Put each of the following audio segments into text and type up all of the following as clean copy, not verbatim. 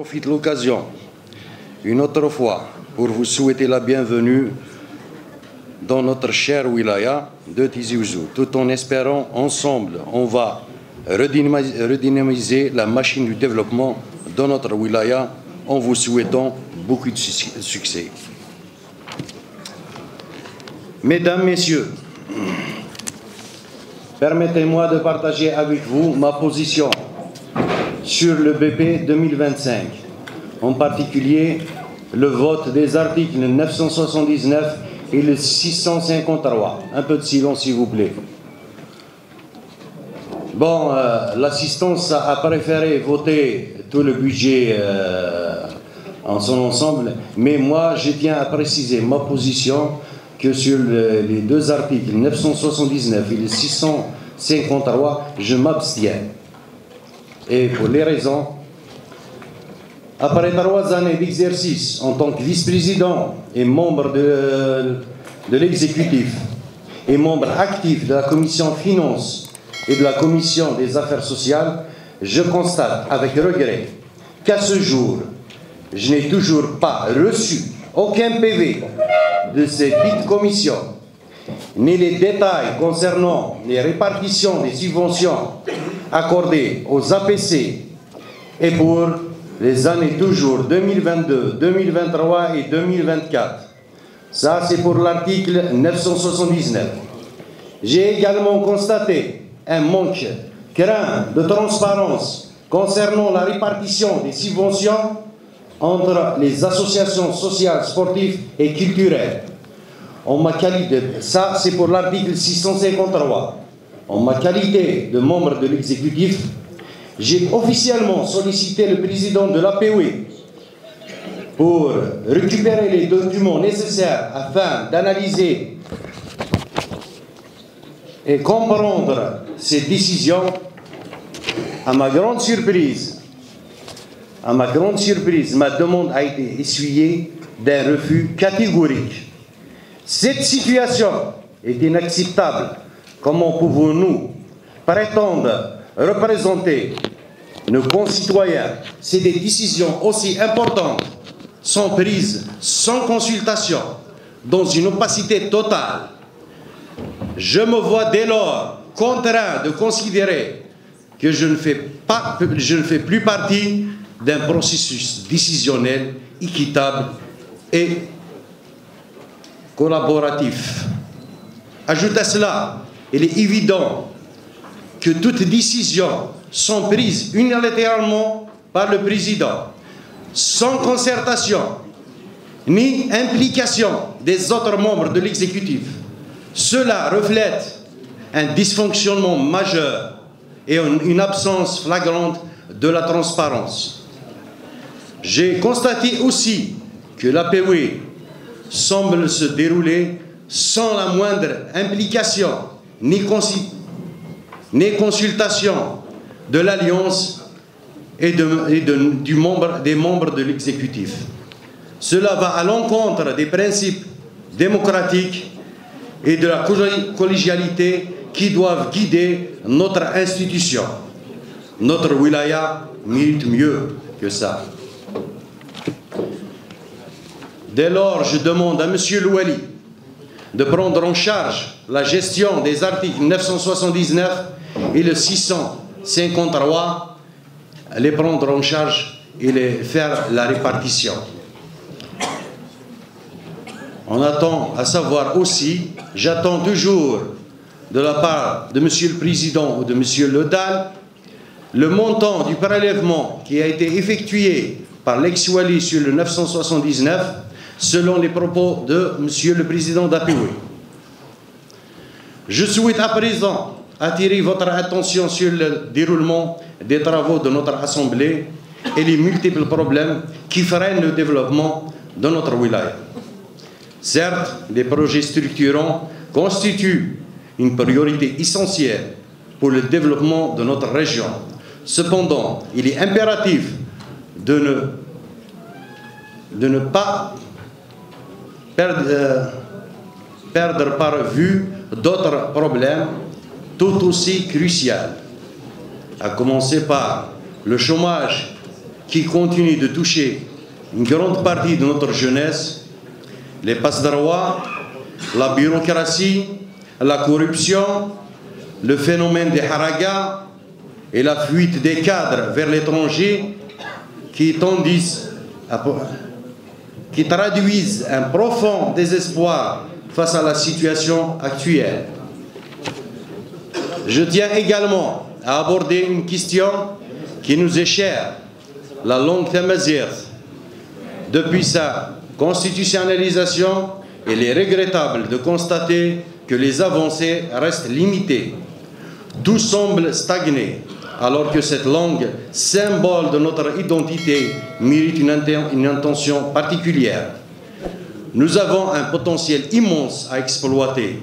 profite de l'occasion, une autre fois, pour vous souhaiter la bienvenue dans notre cher wilaya de Tizi Ouzou, tout en espérant ensemble, on va redynamiser la machine du développement dans notre wilaya en vous souhaitant beaucoup de succès. Mesdames, Messieurs, permettez-moi de partager avec vous ma position sur le BP 2025, en particulier le vote des articles 979 et le 653. Un peu de silence, s'il vous plaît. Bon, l'assistance a préféré voter tout le budget en son ensemble, mais moi, je tiens à préciser ma position que sur les deux articles 979 et le 653, je m'abstiens. Et pour les raisons, après 3 années d'exercice en tant que vice-président et membre de l'exécutif et membre actif de la commission finances et de la commission des affaires sociales, je constate avec regret qu'à ce jour, je n'ai toujours pas reçu aucun PV de cette dite commission, ni les détails concernant les répartitions des subventions accordées aux APC et pour les années toujours 2022, 2023 et 2024. Ça, c'est pour l'article 979. J'ai également constaté un manque craint de transparence concernant la répartition des subventions entre les associations sociales, sportives et culturelles. En ma qualité, ça c'est pour l'article 653. En ma qualité de membre de l'exécutif, j'ai officiellement sollicité le président de l'APOE pour récupérer les documents nécessaires afin d'analyser et comprendre ces décisions. À ma grande surprise, ma demande a été essuyée d'un refus catégorique. Cette situation est inacceptable. Comment pouvons-nous prétendre représenter nos concitoyens si des décisions aussi importantes sont prises sans consultation, dans une opacité totale? Je me vois dès lors contraint de considérer que je ne fais plus partie d'un processus décisionnel, équitable et collaboratif. Ajoute à cela, il est évident que toutes décisions sont prises unilatéralement par le président, sans concertation ni implication des autres membres de l'exécutif. Cela reflète un dysfonctionnement majeur et une absence flagrante de la transparence. J'ai constaté aussi que l'APOE semble se dérouler sans la moindre implication ni consultation de l'Alliance et des membres de l'exécutif. Cela va à l'encontre des principes démocratiques et de la collégialité qui doivent guider notre institution. Notre wilaya mérite mieux que ça. Dès lors, je demande à M. Louali de prendre en charge la gestion des articles 979 et le 653, les prendre en charge et les faire la répartition. On attend à savoir aussi, j'attends toujours de la part de M. le Président ou de M. Ledal, le montant du prélèvement qui a été effectué par l'ex-Wali sur le 979, selon les propos de M. le Président d'APOE. Je souhaite à présent attirer votre attention sur le déroulement des travaux de notre Assemblée et les multiples problèmes qui freinent le développement de notre wilaya. Certes, les projets structurants constituent une priorité essentielle pour le développement de notre région. Cependant, il est impératif de ne pas perdre par vue d'autres problèmes tout aussi cruciaux, à commencer par le chômage qui continue de toucher une grande partie de notre jeunesse, les passe-droits, la bureaucratie, la corruption, le phénomène des haragas et la fuite des cadres vers l'étranger qui traduisent un profond désespoir face à la situation actuelle. Je tiens également à aborder une question qui nous est chère, la langue tamazight. Depuis sa constitutionnalisation, il est regrettable de constater que les avancées restent limitées. Tout semble stagner, alors que cette langue, symbole de notre identité, mérite une attention particulière. Nous avons un potentiel immense à exploiter.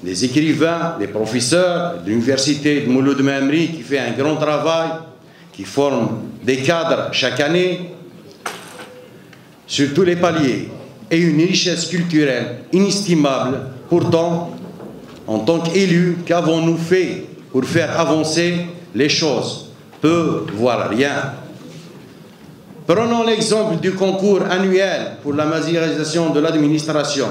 Des écrivains, des professeurs de l'université de Mouloud Mamri qui fait un grand travail, qui forment des cadres chaque année sur tous les paliers, et une richesse culturelle inestimable. Pourtant, en tant qu'élus, qu'avons-nous fait pour faire avancer les choses? Peu, voire rien. Prenons l'exemple du concours annuel pour la maziérisation de l'administration.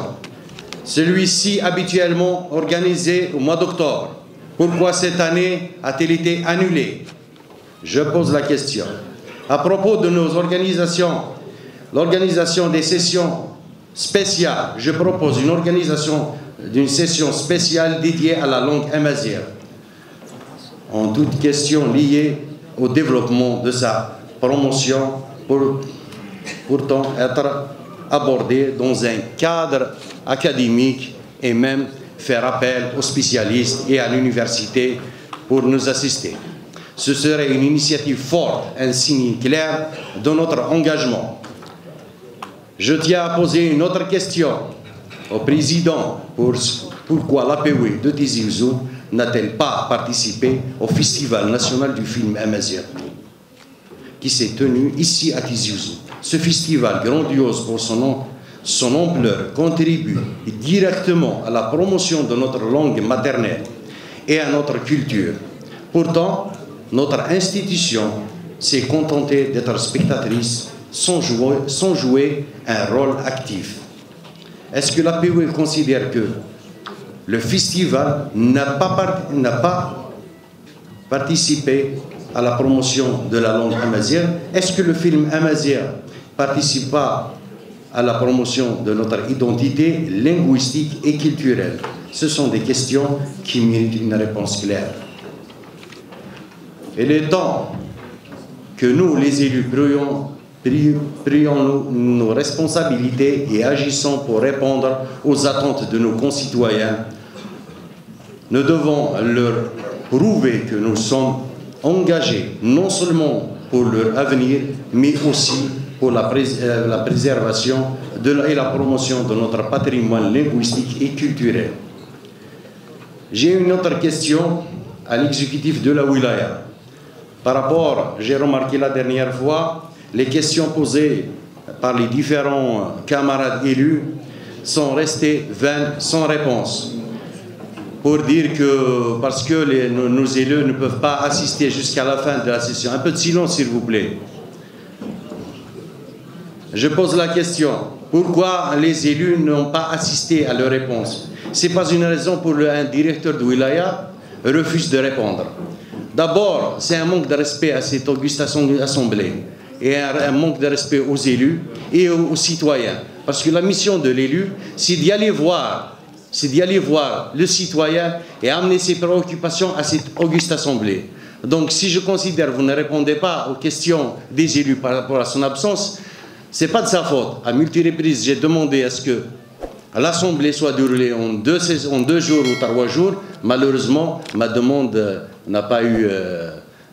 Celui-ci habituellement organisé au mois d'octobre. Pourquoi cette année a-t-il été annulé? Je pose la question. À propos de nos organisations, l'organisation des sessions spéciales, je propose une organisation d'une session spéciale dédiée à la langue amazigh, en toute question liée au développement de sa promotion, pour pourtant être abordée dans un cadre académique et même faire appel aux spécialistes et à l'université pour nous assister. Ce serait une initiative forte, un signe clair de notre engagement. Je tiens à poser une autre question au président. Pourquoi l'APW de Tizi Ouzou n'a-t-elle pas participé au Festival national du film amazigh qui s'est tenu ici à Tizi Ouzou? Ce festival grandiose pour son ampleur contribue directement à la promotion de notre langue maternelle et à notre culture. Pourtant, notre institution s'est contentée d'être spectatrice sans jouer un rôle actif. Est-ce que l'APW considère que le festival n'a pas participé à la promotion de la langue amazigh? Est-ce que le film amazigh participe pas à la promotion de notre identité linguistique et culturelle? Ce sont des questions qui méritent une réponse claire. Il est temps que nous, les élus, prions nos responsabilités et agissons pour répondre aux attentes de nos concitoyens. Nous devons leur prouver que nous sommes engagés non seulement pour leur avenir, mais aussi pour la préservation et la promotion de notre patrimoine linguistique et culturel. J'ai une autre question à l'exécutif de la Wilaya. Par rapport, j'ai remarqué la dernière fois, les questions posées par les différents camarades élus sont restées vaines, sans réponse. Pour dire que, parce que nos élus ne peuvent pas assister jusqu'à la fin de la session. Un peu de silence, s'il vous plaît. Je pose la question. Pourquoi les élus n'ont pas assisté à leurs réponses? Ce n'est pas une raison pour un directeur de wilaya refuse de répondre. D'abord, c'est un manque de respect à cette auguste assemblée et un manque de respect aux élus et aux citoyens. Parce que la mission de l'élu, c'est d'y aller voir le citoyen et amener ses préoccupations à cette auguste assemblée. Donc, si je considère que vous ne répondez pas aux questions des élus par rapport à son absence, ce n'est pas de sa faute. À multiples reprises, j'ai demandé à ce que l'assemblée soit déroulée en 2 jours ou 3 jours. Malheureusement, ma demande n'a pas eu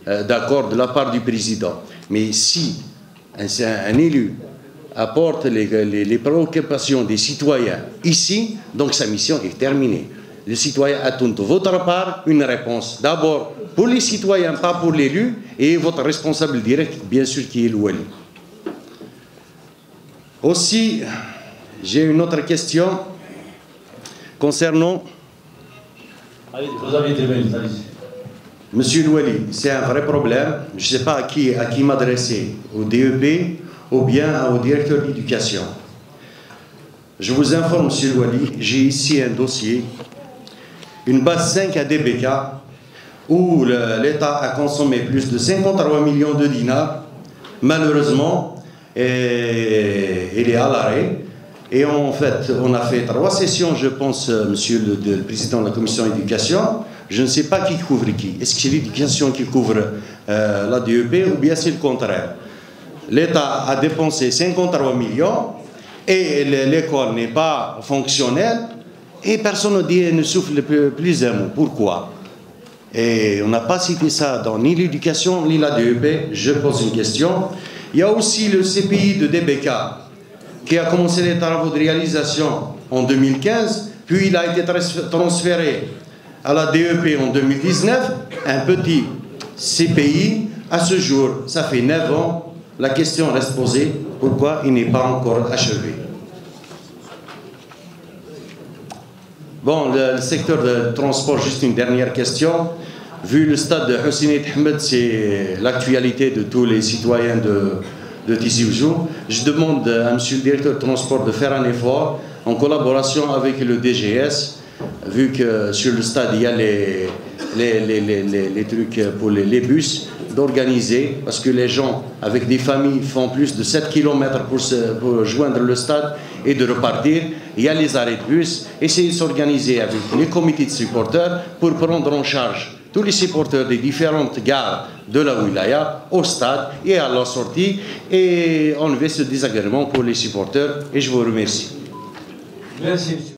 d'accord de la part du président. Mais si un élu apporte les préoccupations des citoyens ici, donc sa mission est terminée. Le citoyen attend de votre part une réponse. D'abord pour les citoyens, pas pour l'élu, et votre responsable direct, bien sûr, qui est le Wali. Aussi, j'ai une autre question concernant... Allez, vous avez des minutes, allez-y. Monsieur Louali, c'est un vrai problème. Je ne sais pas à qui m'adresser, au DEP ou bien au directeur d'éducation. Je vous informe, Monsieur Louali, j'ai ici un dossier, une base 5 à DBK, où l'État a consommé plus de 53 millions de dinars. Malheureusement, il est à l'arrêt. Et en fait, on a fait 3 sessions, je pense, Monsieur le Président de la Commission d'éducation. Je ne sais pas qui couvre qui. Est-ce que c'est l'éducation qui couvre la DEP ou bien c'est le contraire? L'État a dépensé 53 millions et l'école n'est pas fonctionnelle et personne ne souffle plus un mot. Pourquoi? Et on n'a pas cité ça dans ni l'éducation ni la DEP. Je pose une question. Il y a aussi le CPI de DBK qui a commencé les travaux de réalisation en 2015, puis il a été transféré à la DEP en 2019, un petit CPI. À ce jour, ça fait 9 ans, la question reste posée, pourquoi il n'est pas encore achevé? Bon, le secteur de transport, juste une dernière question. Vu le stade de Hosseini Ahmed, c'est l'actualité de tous les citoyens de Tizi Ouzou. Je demande à M. le directeur de transport de faire un effort en collaboration avec le DGS, vu que sur le stade il y a les trucs pour les bus, d'organiser, parce que les gens avec des familles font plus de 7 km pour joindre le stade et de repartir. Il y a les arrêts de bus, essayer de s'organiser avec les comités de supporters pour prendre en charge tous les supporters des différentes gares de la Wilaya au stade et à la sortie et enlever ce désagrément pour les supporters. Et je vous remercie. Merci.